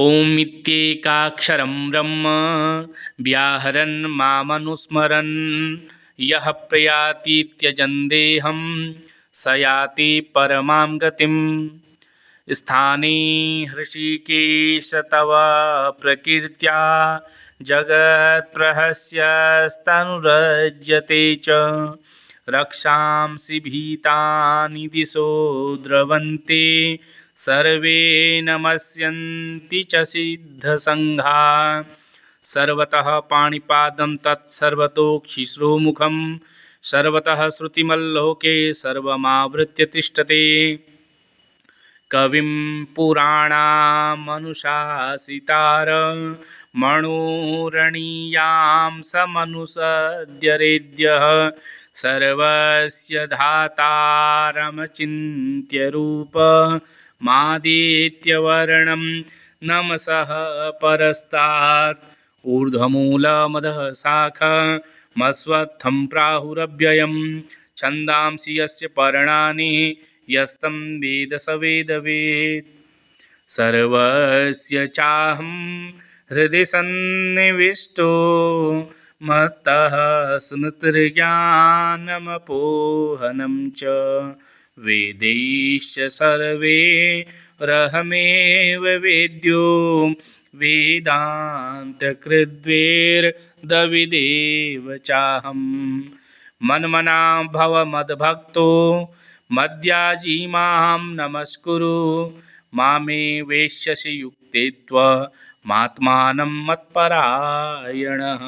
ॐ इत्येकाक्षरं ब्रह्म व्याहरन् मामनुस्मरन् यः प्रयाति त्यजन् देहं स याति परमां गतिम्। स्थाने हृषीकेश तव प्रकीर्त्या जगत्प्रहस्यस्तनुरज्यते च रक्षांसि भीतानि दिशो द्रवन्ते सर्वे नमस्यन्ति च सिद्धसङ्घा सर्वतः पाणिपादं तत्सर्वतोक्षिश्रोमुखं सर्वतः श्रुतिमल्लोके सर्वमावृत्य तिष्ठते कविं पुराणामनुशासितार मणोरणीयां समनुसद्यरेद्यः सर्वस्य धातारमचिन्त्य रूप मादित्यवर्णं नमसः परस्तात् ऊर्ध्वमूलमधः शाखमस्वत्थं प्राहुरव्ययं छन्दांसि यस्य पर्णानि यस्तं वेद स वेदवेत् सर्वस्य चाहं हृदि सन्निविष्टो मत्तः स्मृतिर्ज्ञानमपोहनं च वेदैश्च सर्वैरहमेव वेद्यो वेदान्तकृद्वेर्दविदेव चाहम् मन्मना भव मद्भक्तो मद्याजी मां नमस्कुरु मामे वेश्यसि युक्ते त्वमात्मानं मत्परायणः।